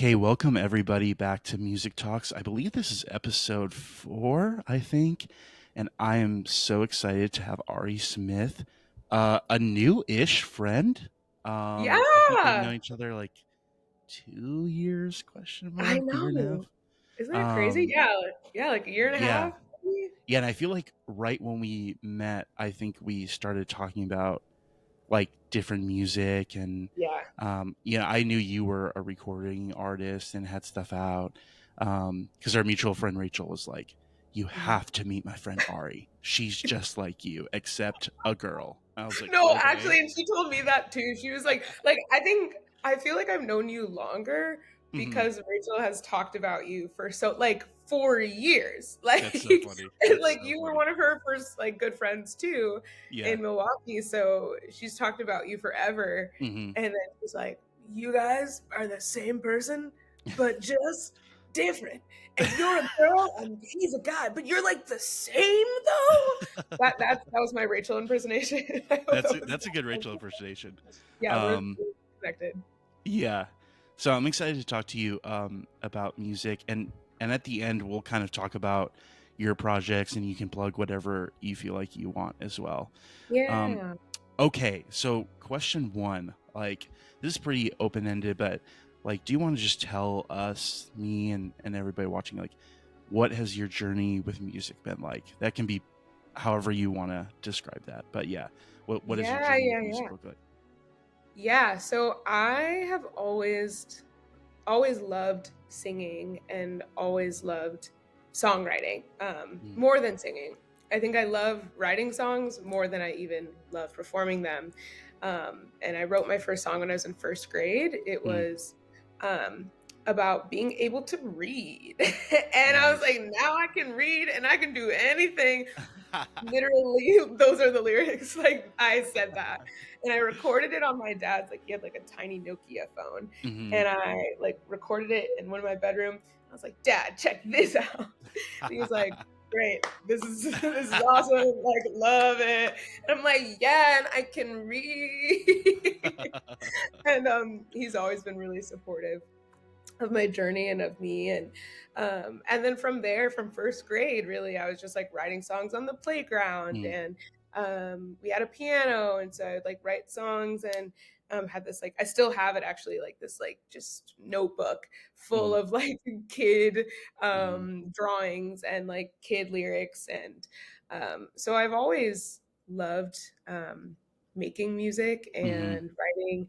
Hey, welcome everybody back to Music Talks. I believe this is episode 4, I think. And I am so excited to have Ari Smith, a new-ish friend. I think we've known Yeah, each other like 2 years, question I mark, year and a know. half. Isn't that crazy? Um, Yeah, like a year and a yeah. half, maybe? Yeah, and I feel like right when we met, I think we started talking about like different music and Yeah. I knew you were a recording artist and had stuff out because our mutual friend Rachel was like, you Mhm. have to meet my friend Ari, she's just like you except a girl. I was like, No, okay. actually, and she told me that too. She was like, I feel like I've known you longer Hmm. because Rachel has talked about you for 4 years. That's so funny, And, that's like, so you were funny. one of her first, like, good friends too Yeah. in Milwaukee, so she's talked about you forever, Hmm. and then she's like, "You guys are the same person, but just different, and you're a girl and he's a guy, but you're, like, the same though?" That was my Rachel impersonation. I hope that's that a, was that's a good Rachel impersonation. yeah, um we're connected. Yeah. So I'm excited to talk to you about music, and at the end we'll kind of talk about your projects, and you can plug whatever you feel like you want as well. Um, Yeah. okay, so question one, like this is pretty open ended, but like, do you want to just tell us, me, and everybody watching, like, what has your journey with music been like? That can be however you want to describe that, but yeah, what does your Yeah, journey with yeah, music yeah. look like? Yeah, so I have always loved singing and always loved songwriting, Mm, more than singing. I think I love writing songs more than I even love performing them. And I wrote my first song when I was in first grade. It mm, was um, about being able to read. And I was like, nice. now I can read and I can do anything. Literally, those are the lyrics. Like I said that. And I recorded it on my dad's, like he had like a tiny Nokia phone. Hmm. And I like recorded it in one of my bedroom. I was like, "Dad, check this out." And he was like, "Great. This is awesome. Like, love it." And I'm like, "Yeah, and I can read." And he's always been really supportive of my journey and of me and then from there from first grade really I was just like writing songs on the playground Mm, and we had a piano and so I'd like write songs and had this like I still have it actually like this like just notebook full mm, of like kid mhm, drawings and like kid lyrics and so I've always loved making music mhm, and writing.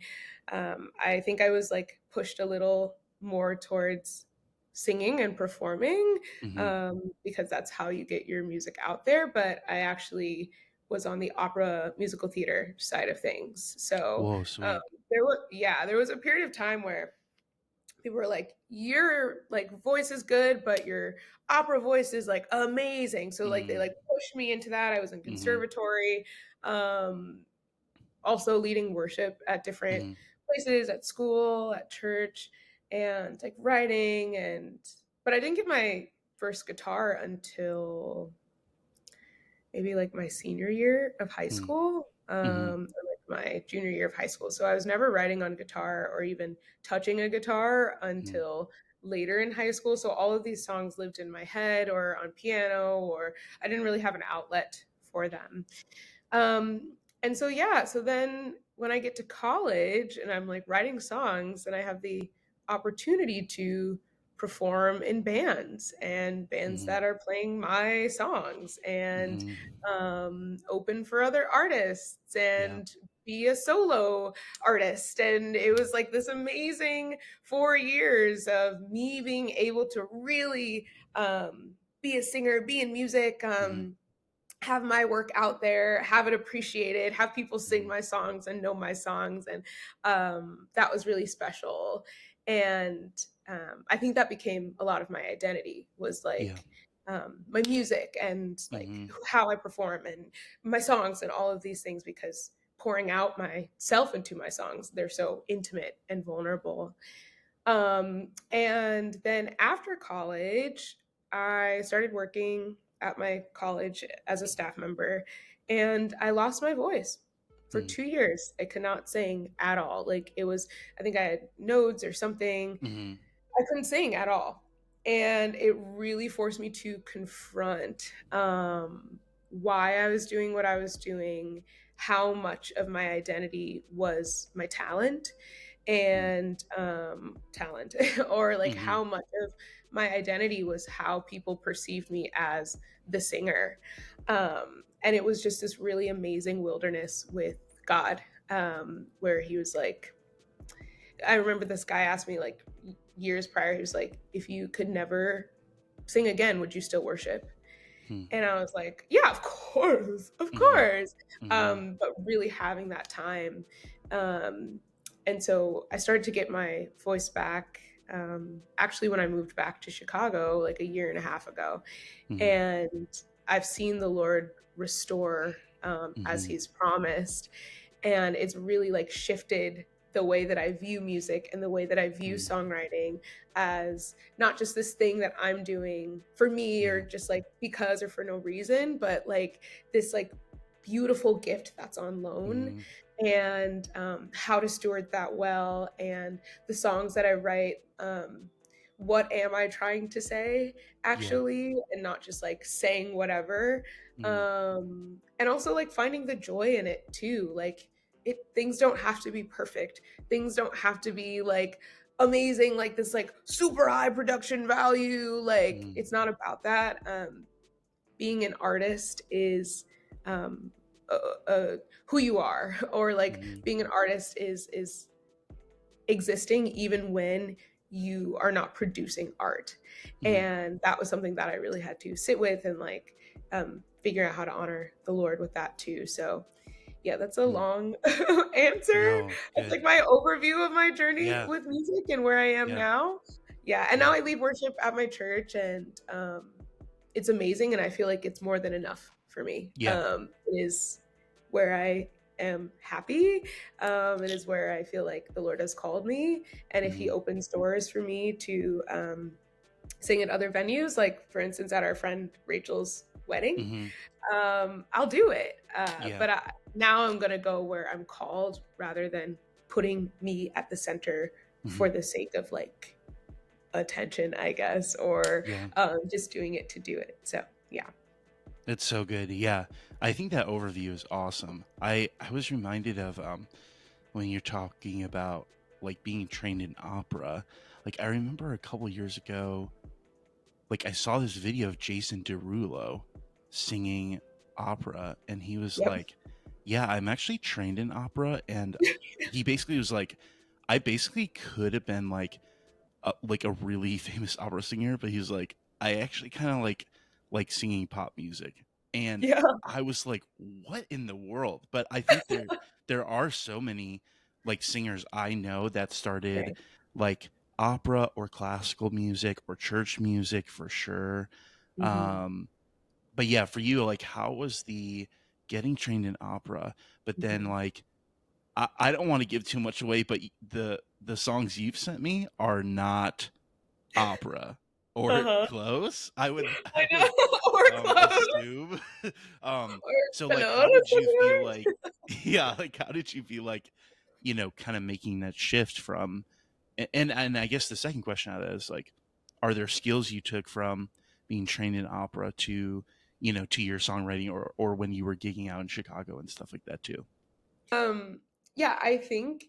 I think I was like pushed a little more towards singing and performing mhm. because that's how you get your music out there. But I actually was on the opera musical theater side of things. So Whoa, um, sweet. there was a period of time where people were like, "Your like voice is good, but your opera voice is like amazing." So like they Mm, like pushed me into that. I was in mhm, conservatory. Um, also leading worship at different mhm, places, at school, at church, and like writing and but I didn't get my first guitar until maybe like my senior year of high mm, school, mhm, or like my junior year of high school. So I was never writing on guitar or even touching a guitar mm, until later in high school. So all of these songs lived in my head or on piano, or I didn't really have an outlet for them. And so yeah, so then when I get to college and I'm like writing songs and I have the opportunity to perform in bands and bands mhm, that are playing my songs and mhm. open for other artists Yeah. and be a solo artist. And it was like this amazing 4 years of me being able to really be a singer, be in music, Mhm, have my work out there, have it appreciated, have people sing mhm. my songs and know my songs, and that was really special. And I think that became a lot of my identity was Yeah. like my music and like Mhm, how I perform and my songs and all of these things because pouring out myself into my songs, they're so intimate and vulnerable. And then after college, I started working at my college as a staff member, and I lost my voice for mm, 2 years. I could not sing at all. Like it was, I think I had nodes or something. mhm, I couldn't sing at all. And it really forced me to confront why I was doing what I was doing, how much of my identity was my talent Mm. and talent, or like Mhm. how much of my identity was how people perceived me as the singer. And it was just this really amazing wilderness with God, where he was like, I remember this guy asked me like years prior, he was like, if you could never sing again, would you still worship? Mm. And I was like, yeah, of course, of Mhm. course. Mhm. But really having that time. Um, and so I started to get my voice back actually when I moved back to Chicago like a year and a half ago. Mhm. And I've seen the Lord restore as Mhm. he's promised, and it's really like shifted the way that I view music and the way that I view Mm. songwriting as not just this thing that I'm doing for me or Yeah. just like because or for no reason, but like this like beautiful gift that's on loan, Mhm. and how to steward that well, and the songs that I write. What am I trying to say Yeah. actually, and not just like saying whatever. Mm. And also like finding the joy in it too. Like things don't have to be perfect. Things don't have to be like amazing, like this like super high production value. Like Mm. it's not about that. Being an artist is um who you are, or like Mhm. being an artist is existing even when you are not producing art. Mm. And that was something that I really had to sit with and like figure out how to honor the Lord with that too. So yeah, that's a Mm. long answer. No, It's like good. my overview of my journey Yeah. with music and where I am Yeah. now. Yeah, and now Yeah. I lead worship at my church, and it's amazing, and I feel like it's more than enough for me. Yeah. It is where I am happy. It is where I feel like the Lord has called me, and if He Mhm. opens doors for me to sing at other venues, like for instance at our friend Rachel's wedding, Mhm. I'll do it. Yeah. But now I'm gonna go where I'm called rather than putting me at the center Mhm. for the sake of like attention, I guess, or Yeah. just doing it to do it. So yeah. It's so good. Yeah. I think that overview is awesome. I was reminded of when you're talking about like being trained in opera. Like I remember a couple years ago, like I saw this video of Jason Derulo singing opera, and he was Yep. like, "Yeah, I'm actually trained in opera," and he basically was like, "I basically could have been like a really famous opera singer, but he's like, I actually kind of like singing pop music." And Yeah. I was like, "What in the world?" But I think there are so many like singers I know that started Right. like opera or classical music or church music for sure. Mhm. Um but yeah, for you, like how was the getting trained in opera, but then Mhm. like I don't want to give too much away, but the songs you've sent me are not opera or Uh-huh. close. I would I I would know. Or close. assume. Or So like hello how to did you feel singers. like yeah, like how did you feel like, kind of making that shift from and I guess the second question out of that is like, are there skills you took from being trained in opera to, to your songwriting or when you were gigging out in Chicago and stuff like that too? Um, yeah, I think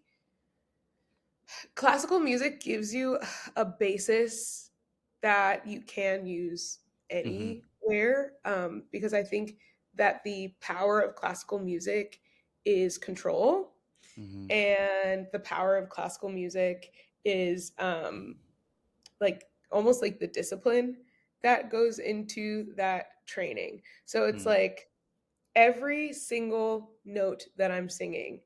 classical music gives you a basis that you can use Mm-hmm. anywhere, because I think that the power of classical music is control, Mm-hmm. and the power of classical music is like almost like the discipline that goes into that training. So it's Mm. like every single note that I'm singing,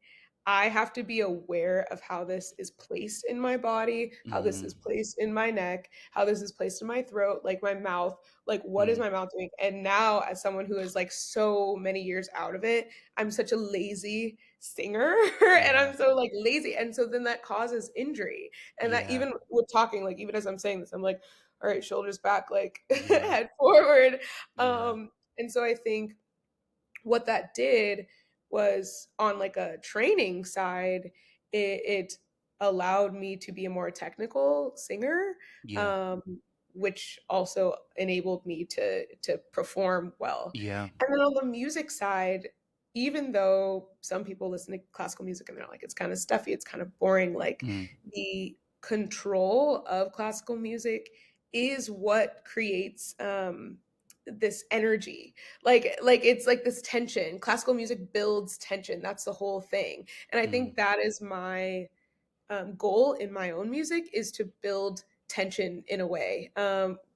I have to be aware of how this is placed in my body, how this Mhm. is placed in my neck, how this is placed in my throat, like my mouth, like what is Mm. my mouth doing? And now, as someone who is like so many years out of it, I'm such a lazy singer and Yeah. I'm so like lazy. And so then that causes injury. And that Yeah. even with talking, like even as I'm saying this, I'm like, all right, shoulders back, like Yeah. head forward. Yeah. And so I think what that did was on like a training side, it allowed me to be a more technical singer, Yeah. um, which also enabled me to perform well. Yeah. And then on the music side, even though some people listen to classical music and they're like, it's kind of stuffy, it's kind of boring, like Mm. the control of classical music is what creates this energy. Like it's like this tension. Classical music builds tension. That's the whole thing. And I Mm. think that is my goal in my own music, is to build tension in a way.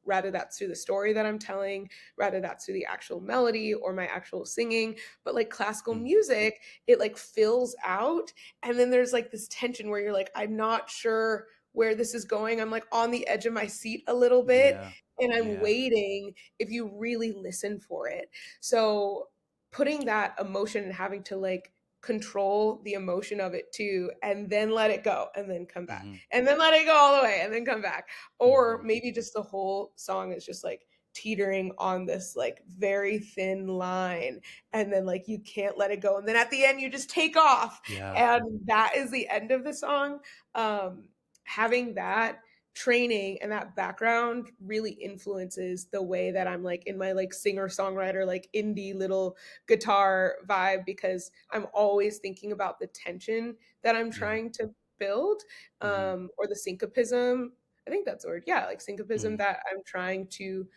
Rather that's through the story that I'm telling, rather that's through the actual melody or my actual singing. But like classical Mm. music, it like fills out, and then there's like this tension where you're like, I'm not sure where this is going. I'm like on the edge of my seat a little bit, Yeah. and I'm Yeah. waiting if you really listen for it. So putting that emotion and having to like control the emotion of it too, and then let it go and then come back, Mhm. and then let it go all the way and then come back. Or Mhm. maybe just the whole song is just like teetering on this like very thin line, and then like you can't let it go, and then at the end you just take off, Yeah. and that is the end of the song. Having that training and that background really influences the way that I'm like in my like singer songwriter like indie little guitar vibe, because I'm always thinking about the tension that I'm Yeah. trying to build, Mhm. or the syncopism. I think that's the word. Yeah, like syncopism Mhm. that I'm trying to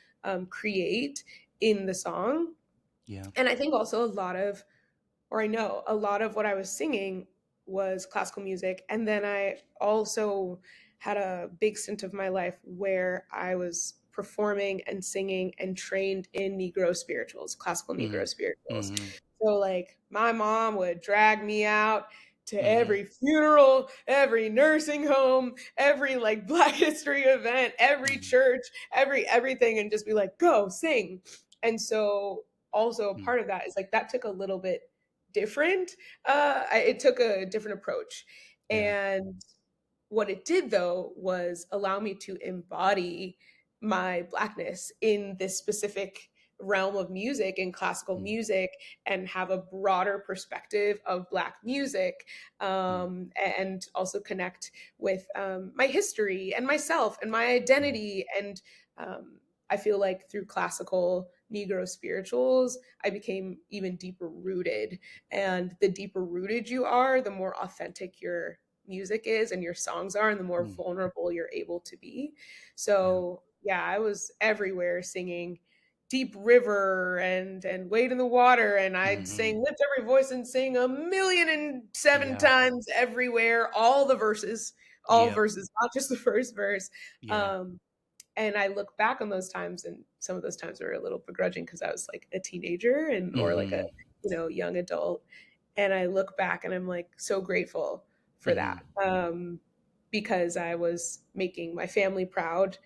create in the song. Yeah. And I think also a lot of, or I know a lot of what I was singing was classical music. And then I also had a big stint of my life where I was performing and singing and trained in Negro spirituals, classical Negro Mhm. spirituals. Mhm. So, like, my mom would drag me out to Mhm. every funeral, every nursing home, every like Black History event, every Mhm. church, everything, and just be like, go sing. And so, also a Mhm. part of that is like that took a little bit different. It took a different approach. Yeah. And what it did though was allow me to embody my blackness in this specific realm of music and classical Mhm. music, and have a broader perspective of black music, Mhm. and also connect with my history and myself and my Mhm. identity. And I feel like through classical Negro spirituals, I became even deeper rooted. And the deeper rooted you are, the more authentic your music is and your songs are, and the more Mhm. vulnerable you're able to be. Yeah. So yeah, I was everywhere singing Deep River and Wade in the Water, and I'd Mhm. sing Lift Every Voice and sing a million and seven Yeah. times everywhere, all the verses, all Yep. verses, not just the first verse. Yeah. Um, and I look back on those times, and some of those times were a little begrudging because I was like a teenager and or like a Mhm. young adult. And I look back and I'm like so grateful for that, Mhm. because I was making my family proud,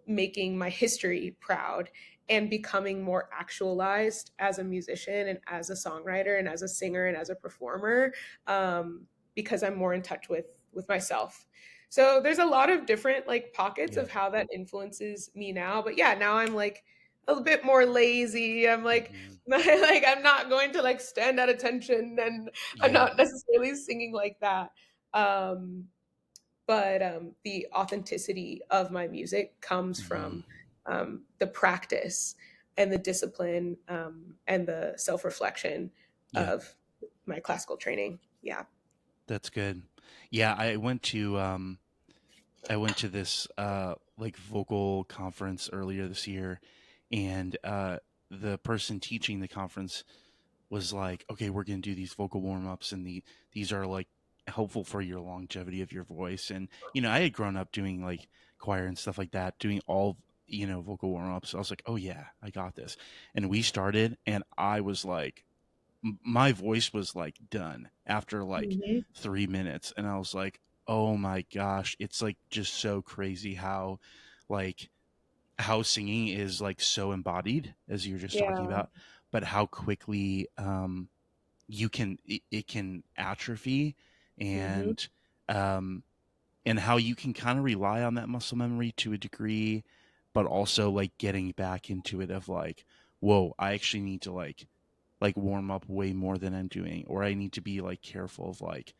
making my history proud, and becoming more actualized as a musician and as a songwriter and as a singer and as a performer, um, because I'm more in touch with myself. So there's a lot of different like pockets Yeah. of how that influences me now. But yeah, now I'm like a little bit more lazy. I'm like Mhm. like I'm not going to like stand at attention, and I'm Yeah. not necessarily singing like that. Um, but the authenticity of my music comes Mhm. from the practice and the discipline, and the self-reflection Yeah. of my classical training. Yeah. That's good. Yeah, I went to this like vocal conference earlier this year, and the person teaching the conference was like, "Okay, we're going to do these vocal warm-ups, and these are like helpful for your longevity of your voice." And I had grown up doing like choir and stuff like that, doing all vocal warm-ups. So I was like, "Oh yeah, I got this." And we started, and I was like my voice was like done after like Mhm. 3 minutes, and I was like, oh my gosh, it's like just so crazy how like how singing is like so embodied as you're just talking Yeah. about, but how quickly it can atrophy, Mhm. and um how you can kind of rely on that muscle memory to a degree, but also like getting back into it of like, whoa, I actually need to like warm up way more than I'm doing, or I need to be like careful of like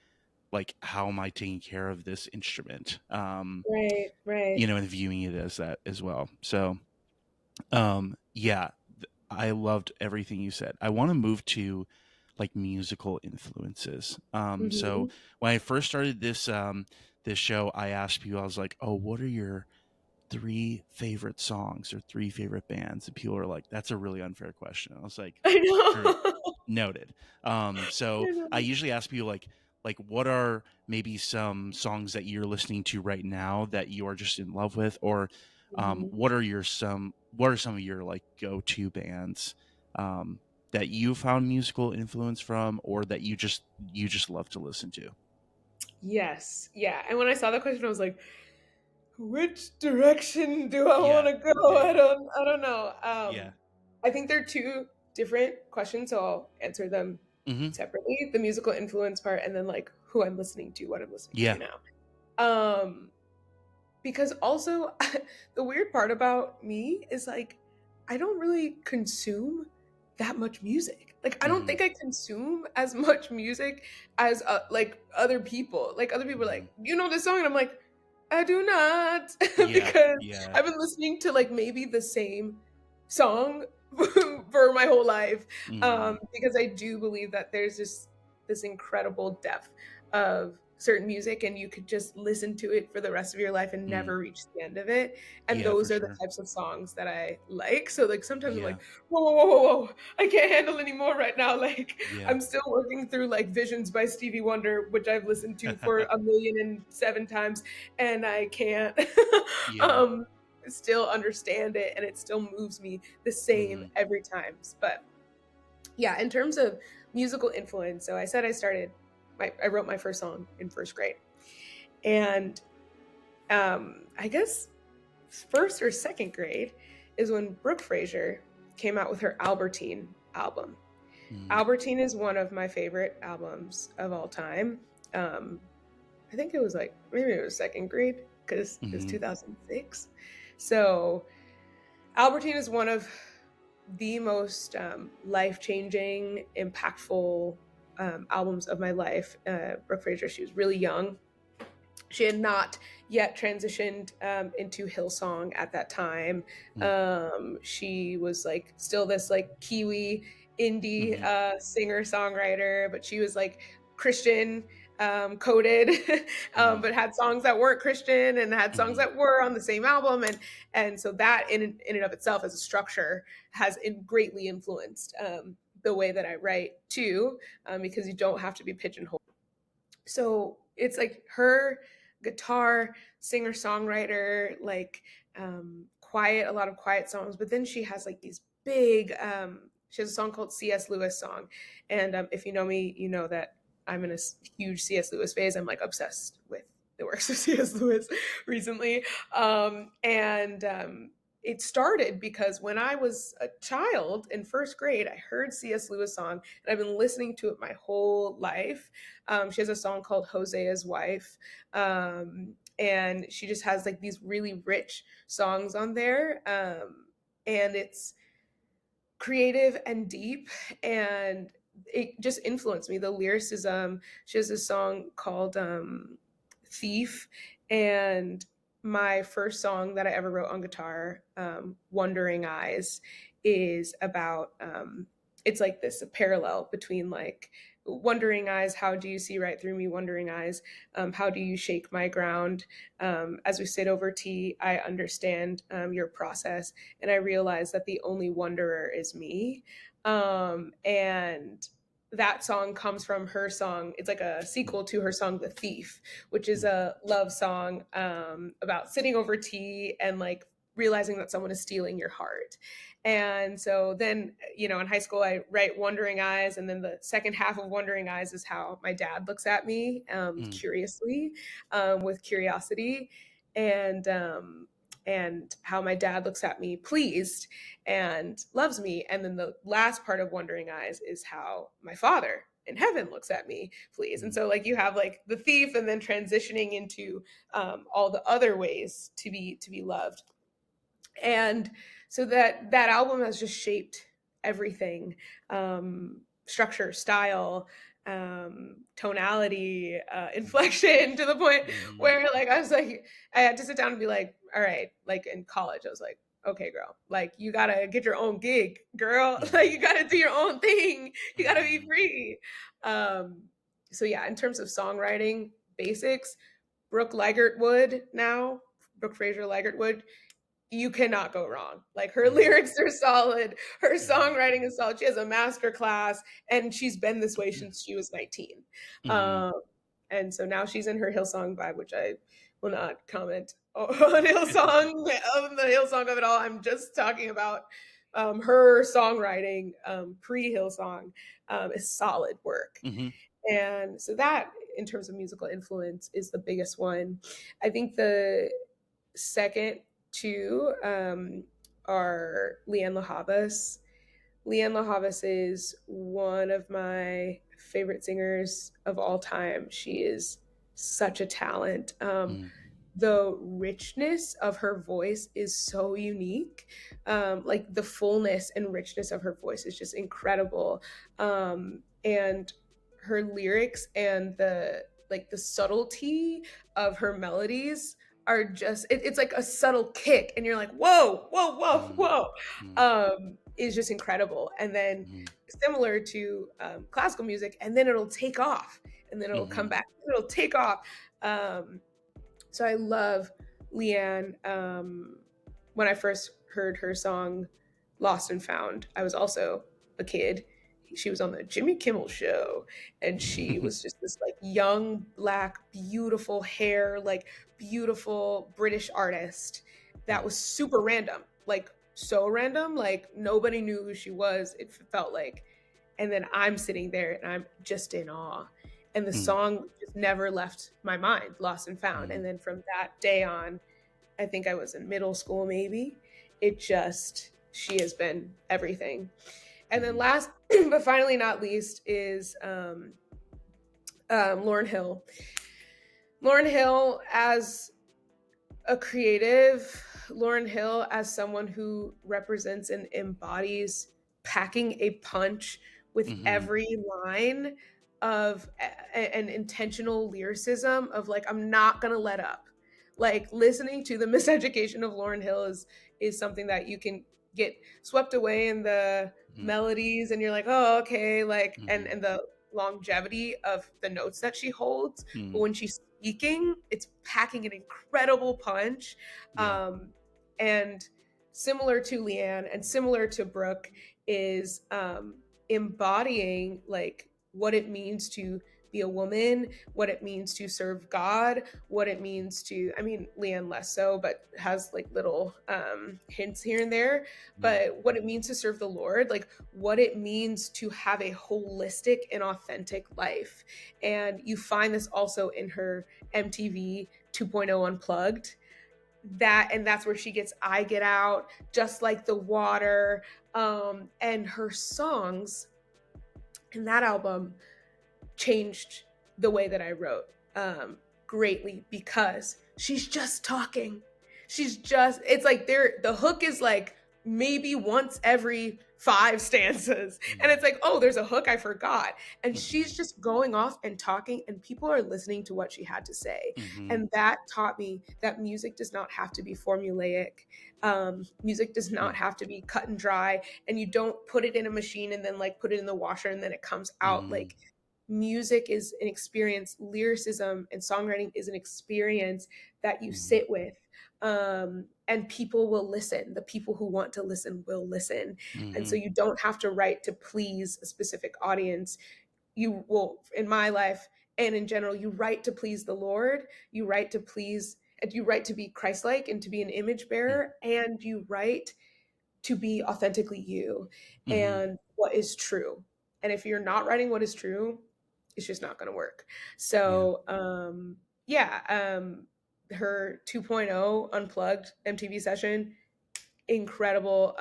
like how am I taking care of this instrument? Right, right. And viewing it as that as well. So yeah, I loved everything you said. I want to move to like musical influences. So Mhm. when I first started this show, I asked people, I was like, oh, what are your three favorite songs or three favorite bands? And people were like, that's a really unfair question. I was like, I great, know. noted. So I I know. usually ask people like what are maybe some songs that you're listening to right now that you are just in love with, or Mhm. what are some of your like go-to bands um, that you found musical influence from, or that you just love to listen to? Yes. Yeah, and when I saw the question, I was like, "Which direction do I Yeah, wanna go?" yeah, I yeah, don't I don't know. yeah. I think they're 2 different questions, so I'll answer them Hmm. separately, the musical influence part and then, like, who I'm listening to, what I'm listening to Yeah. now. Um, because also the weird part about me is, like, I don't really consume that much music. Like, I don't Hmm. think I consume as much music as, like, other people. Like, other people are Hmm. like, "You know this song?" And I'm like, "I do not," Yeah, because yeah. I've been listening to, like, maybe the same song for my whole life, Hmm. because I do believe that there's this incredible depth of certain music, and you could just listen to it for the rest of your life and Hmm. never reach the end of it, and Yeah, for those are the sure. types of songs that I like. So, like, sometimes I'm Yeah, like, "Whoa, whoa, whoa, whoa, whoa, I can't handle anymore right now," like, yeah. I'm still working through, like, Visions by Stevie Wonder, which I've listened to for 1,000,007 times, and I can't, Yeah. um, still understand it, and it still moves me the same Hmm. every times. But yeah, in terms of musical influence, so I said I wrote my first song in 1st grade. And I guess 1st or 2nd grade is when Brooke Fraser came out with her Albertine album. Hmm. Albertine is one of my favorite albums of all time. Um, I think it was like maybe it was 2nd grade because it was Hmm. 2006. So Albertine is one of the most life-changing, impactful albums of my life. Brooke Fraser, she was really young. She had not yet transitioned into Hillsong at that time. She was like still this like Kiwi indie Hmm. singer songwriter, but she was like Christian coded, Hmm. but had songs that weren't Christian and had songs Hmm. that were on the same album, and so that in and of itself as a structure has greatly influenced the way that I write too, because you don't have to be pigeonholed. So it's like her guitar, singer songwriter, like quiet, a lot of quiet songs, but then she has like these big she has a song called C.S. Lewis song. And if you know me, you know that I'm in a huge C.S. Lewis phase. I'm like obsessed with the works of C.S. Lewis recently. And it started because when I was a child in 1st grade, I heard C.S. Lewis song and I've been listening to it my whole life. She has a song called Hosea's Wife. And she just has like these really rich songs on there. And it's creative and deep, and it just influenced me. The lyricism, she has a song called Thief. And my first song that I ever wrote on guitar, Wandering Eyes, is about it's like this a parallel between like wondering eyes, how do you see right through me, wondering eyes, how do you shake my ground, as we sit over tea I understand your process, and I realized that the only wanderer is me. And that song comes from her song. It's like a sequel to her song, The Thief, which is a love song about sitting over tea and like realizing that someone is stealing your heart. And so then, in high school, I write Wandering Eyes. And then the second half of Wandering Eyes is how my dad looks at me, Hmm. curiously, with curiosity. And how my dad looks at me pleased and loves me. And then the last part of Wandering Eyes is how my father in heaven looks at me pleased. And Hmm. so like you have like the thief and then transitioning into all the other ways to be loved. And so that album has just shaped everything, structure, style, tonality, inflection, to the point Mhm. where like I was like, I had to sit down and be like, all right, like in college, I was like, okay, girl, like you gotta get your own gig, girl. Like you Mhm. gotta do your own thing. You gotta be Mhm. free. Um, so yeah, in terms of songwriting basics, Brooke Ligertwood now, Brooke Fraser Ligertwood, you cannot go wrong. Like her Mhm. lyrics are solid, her Mhm. songwriting is solid. She has a master class, and she's been this way since she was 19. Mhm. Um, and so now she's in her Hillsong vibe, which I will not comment on the Hillsong of it all. I'm just talking about her songwriting pre Hillsong is solid work. Mhm. And so that, in terms of musical influence, is the biggest one. I think the second two are Leanne LaHavas. Leanne LaHavas is one of my favorite singers of all time. She is such a talent. Mhm. The richness of her voice is so unique. Like the fullness and richness of her voice is just incredible. And her lyrics and the subtlety of her melodies are just it's like a subtle kick and you're like whoa whoa whoa Mhm. whoa Mhm. is just incredible. And then Mhm. similar to classical music, and then it'll take off and then it'll come Mhm. back, it'll take off. So I love Leanne. When I first heard her song Lost and Found, I was also a kid. She was on the Jimmy Kimmel show, and she was just this like young, black, beautiful hair, like beautiful British artist that was super random, like so random, like nobody knew who she was, it felt like. And then I'm sitting there and I'm just in awe. And the Mhm. song just never left my mind, Lost and Found. And Mhm. then from that day on, I think I was in middle school maybe, it just, she has been everything. And then Mhm. last but finally not least is Lauryn Hill. Lauryn Hill as a creative, Lauryn Hill as someone who represents and embodies packing a punch with Mhm. every line of an intentional lyricism of like I'm not gonna let up. Like listening to the miseducation of Lauryn Hill is something that you can get swept away in the Mhm. melodies and you're like oh okay like Mhm. and the longevity of the notes that she holds, but Mhm. when she's speaking, it's packing an incredible punch. Yeah. Um, and similar to Leanne and similar to Brooke is embodying like what it means to be a woman, what it means to serve God, what it means to, I mean, Leanne less so, but has like little hints here and there, Mhm. but what it means to serve the Lord, like what it means to have a holistic and authentic life. And you find this also in her MTV 2.0 Unplugged. And that's where she gets I Get Out, Just Like the Water, and her songs in that album changed the way that I wrote greatly because she's just talking. It's like the hook is like maybe once every five stanzas. And it's Mhm. like, oh, there's a hook I forgot. And she's Mhm. just going off and talking, and people are listening to what she had to say. Mhm. And that taught me that music does not have to be formulaic. Music does not Mhm. have to be cut and dry, and you don't put it in a machine and then like put it in the washer and then it comes out. Mhm. Like music is an experience, lyricism and songwriting is an experience that you Mhm. sit with, and people will listen. The people who want to listen will listen. And so Mhm. you don't have to write to please a specific audience. You will, in my life and in general, you write to please the Lord, you write to please, and you write to be Christ-like and to be an image bearer, and you write to be authentically you Mhm. and what is true. And if you're not writing what is true, it's just not going to work. Yeah. So, yeah, her 2.0 Unplugged MTV session, incredible.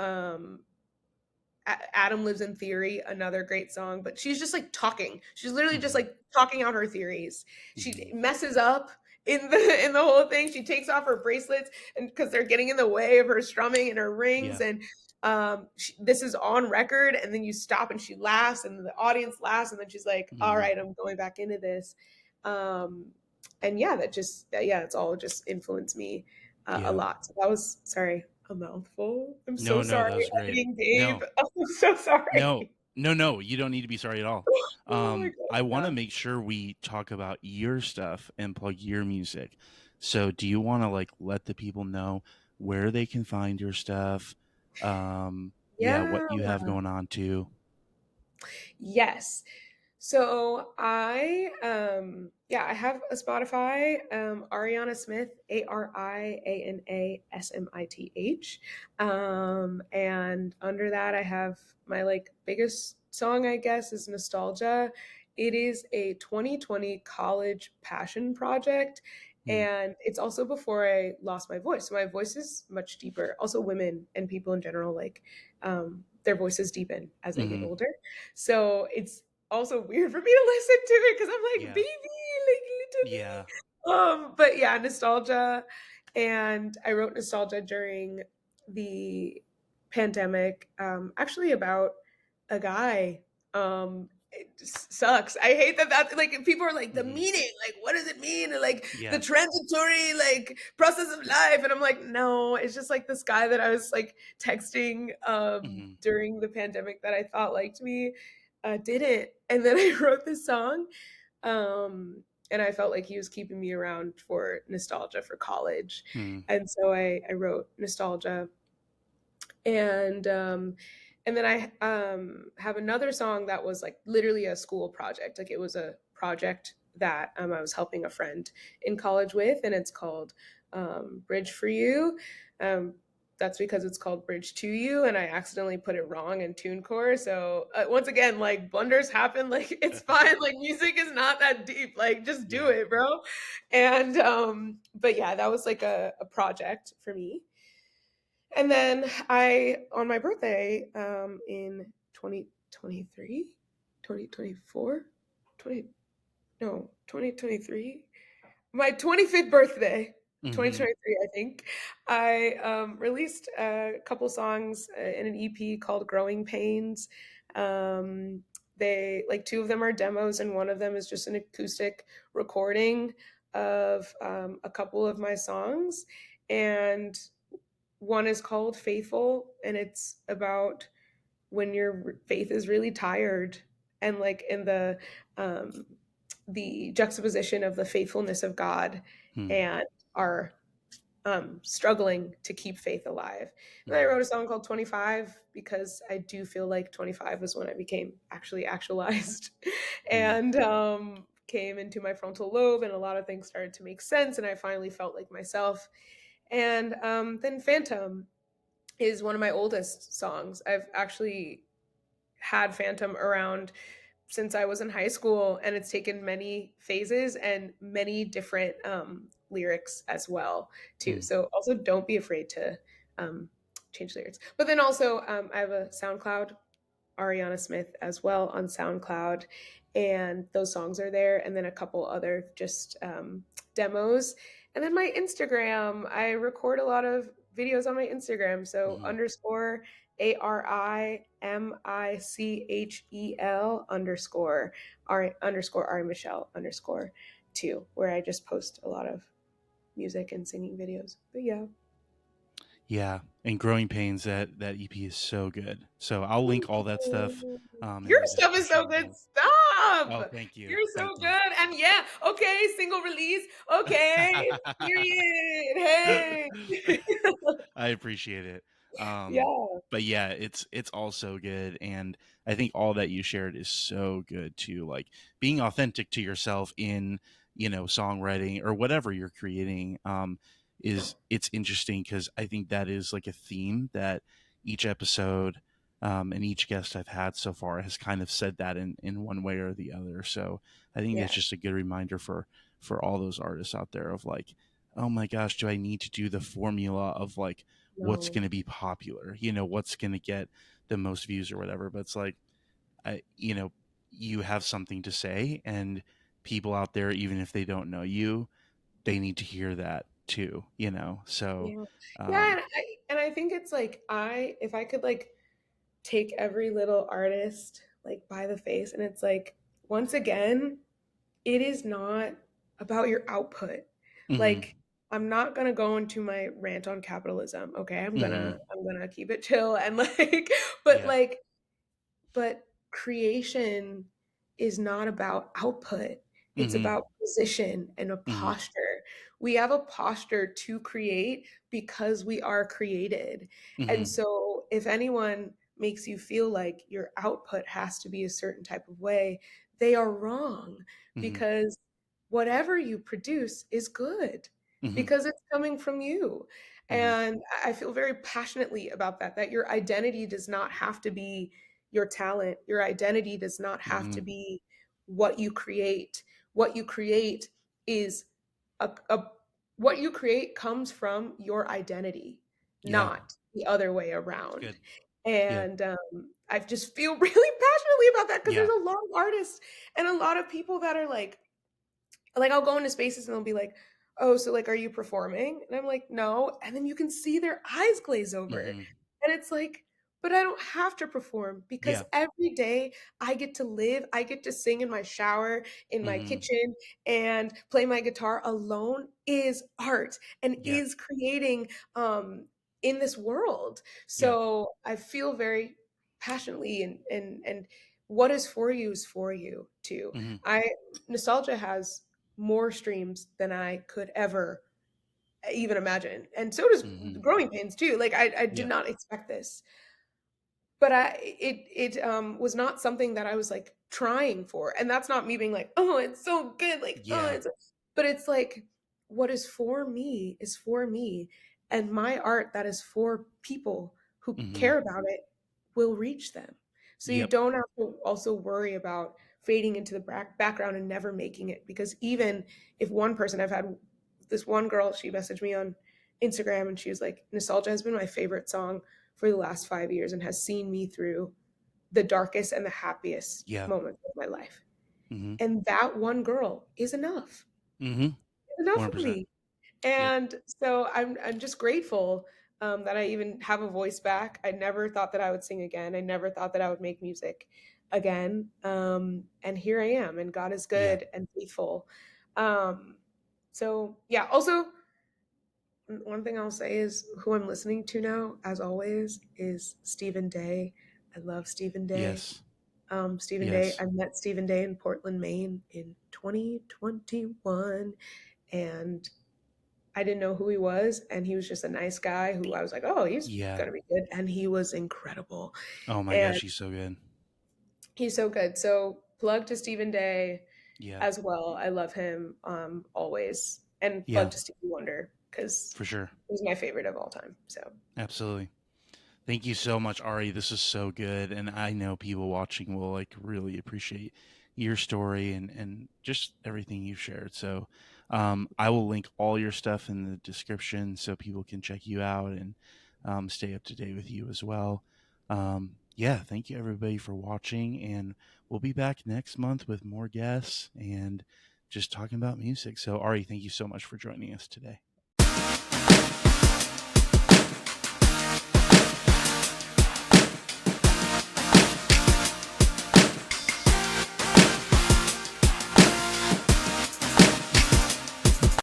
Adam Lives in Theory, another great song, but she's just like talking. She's literally just Mhm. like talking out her theories. She Mhm. messes up in the whole thing. She takes off her bracelets and because they're getting in the way of her strumming and her rings, Yeah. and this is on record, and then you stop and she laughs and the audience laughs, and then she's like, all Mhm. right, I'm going back into this. And yeah, yeah, it's all just influenced me a Yeah. lot. So that was, sorry, a mouthful. I'm so No, no, sorry, that was great. editing Dave. No. I'm so No. sorry. No, no, you don't need to be sorry at all. Oh my I god, wanna yeah. make sure we talk about your stuff and plug your music. So, do you wanna, like, let the people know where they can find your stuff? Yeah, what Yeah. you have going on too? Yes. So yeah, I have a Spotify, Ariana Smith, Ariana Smith. And under that I have my like biggest song, I guess, is Nostalgia. It is a 2020 college passion project. Mm, And it's also before I lost my voice. So my voice is much deeper. Also, women and people in general, like their voices deepen as they get mhm. older. So it's also weird for me to listen to it because I'm like, Yeah. baby, like Yeah. little me. But yeah, nostalgia. And I wrote nostalgia during the pandemic, actually about a guy. It just sucks. I hate that like people are like the Mhm. meaning, like what does it mean? And like the Yeah. transitory like process of life. And I'm like, no, it's just like this guy that I was like texting Mhm. during the pandemic that I thought liked me didn't. And then I wrote this song. And I felt like he was keeping me around for nostalgia for college. Mhm. And so I wrote nostalgia. And and then I have another song that was like literally a school project. Like it was a project that I was helping a friend in college with, and it's called Bridge for You. Um, that's because it's called Bridge to You, and I accidentally put it wrong in TuneCore. So once again, like blunders happen. Like it's fine. Like music is not that deep. Like just do Yeah. it, bro. And but yeah, that was like a project for me. And then on my birthday, in 2023, 2024, 20, no, 2023, my 25th birthday, Mhm. 2023, I think, I released a couple songs in an EP called Growing Pains. They like two of them are demos, and one of them is just an acoustic recording of a couple of my songs. And one is called Faithful, and it's about when your faith is really tired, and like in um the juxtaposition of the faithfulness of God Mhm. and our struggling to keep faith alive. And I Mhm. wrote a song called 25 because I do feel like 25 was when I became actually actualized Mhm. and came into my frontal lobe, and a lot of things started to make sense, and I finally felt like myself. And then Phantom is one of my oldest songs. I've actually had Phantom around since I was in high school, and it's taken many phases and many different lyrics as well too. Mhm. So also don't be afraid to um, change lyrics. But then also I have a SoundCloud, Ariana Smith as well on SoundCloud, and those songs are there, and then a couple other just demos. And then my Instagram, I record a lot of videos on my Instagram. So Mhm. underscore ARIMICHEL underscore Ari Michelle underscore two, where I just post a lot of music and singing videos. But yeah. Yeah, and Growing Pains, that EP is so good. So I'll link Thank all that stuff you. in Your the stuff is so description good. below. Oh, Stop. thank you. You're Thank so you. good. And yeah, okay, single release. Okay. Period. Hey. I appreciate it. Um, Yeah. but yeah, it's all so good, and I think all that you shared is so good too. Like being authentic to yourself in songwriting or whatever you're creating. Is it's interesting because I think that is like a theme that each episode and each guest I've had so far has kind of said that in one way or the other. So I think that's Yeah. just a good reminder for all those artists out there of like, oh my gosh, do I need to do the formula of like what's No. going to be popular? What's going to get the most views or whatever. But it's like, you have something to say, and people out there, even if they don't know you, they need to hear that too. So, Yeah. Yeah. um, And I think it's like if I could like take every little artist like by the face, and it's like once again, it is not about your output. Mm-hmm. Like I'm not gonna go into my rant on capitalism. Okay, Mm-hmm. I'm gonna keep it chill and like, but Yeah. like, but creation is not about output. It's Mm-hmm. about position and a Mm-hmm. posture. We have a posture to create because we are created. And Mm-hmm. so if anyone makes you feel like your output has to be a certain type of way, they are wrong, Mm-hmm. because whatever you produce is good Mm-hmm. because it's coming from you. Mm-hmm. And I feel very passionately about that, that your identity does not have to be your talent. Your identity does not have Mm-hmm. to be what you create. What you create is a what you create comes from your identity, Yeah. not the other way It's around. good. Yeah. And I just feel really passionately about that because Yeah. there's a lot of artists and a lot of people that are like I'll go into spaces and they'll be like, "Oh, so like are you performing?" And I'm like, "No." And then you can see their eyes glaze over. Mm-hmm. And it's like, "But I don't have to perform because Yeah. every day I get to live, I get to sing in my shower, in my Mm-hmm. kitchen, and play my guitar alone is art and Yeah. is creating in this world." Yeah. So I feel very passionately, and what is for you is for you too. Mm-hmm. I Nostalgia has more streams than I could ever even imagine. And so does Mm-hmm. Growing Pains too. Like I did Yeah. not expect this. But it was not something that I was like trying for. And that's not me being like, "Oh, it's so good." Like, "Oh, Yeah. but it's like what is for me is for me. And my art that is for people who Mm-hmm. care about it will reach them. So you Yep. don't have to also worry about fading into the background and never making it, because even if one person, I've had this one girl, she messaged me on Instagram and she was like, "Nostalgia has been my favorite song for the last 5 years and has seen me through the darkest and the happiest Yeah. moments of my life." Mm-hmm. And that one girl is enough. Mm-hmm. It's enough for 100%. me. Yep. And so I'm just grateful that I even have a voice back. I never thought that I would sing again. I never thought that I would make music again. And here I am, and God is Yeah. good and faithful. Um, so yeah. Also, one thing I'll say is who I'm listening to now, as always, is Stephen Day. I love Stephen Day. Yes. Stephen Day, Yes. I met Stephen Day in Portland, Maine in 2021, and I didn't know who he was. And he was just a nice guy who I was like, "Oh, he's Yeah. gonna be good." And he was incredible. Oh my And gosh, she's so good. he's so good. So plug to Stephen Day Yeah. as well. I love him always. And Yeah. plug to Stevie Wonder because For sure. he's my favorite of all time. So Absolutely. Thank you so much, Ari. This is so good, and I know people watching will like really appreciate your story and just everything you've shared. So, I will link all your stuff in the description so people can check you out and stay up to date with you as well. Yeah, thank you everybody for watching, and we'll be back next month with more guests and just talking about music. So, Ari, thank you so much for joining us today.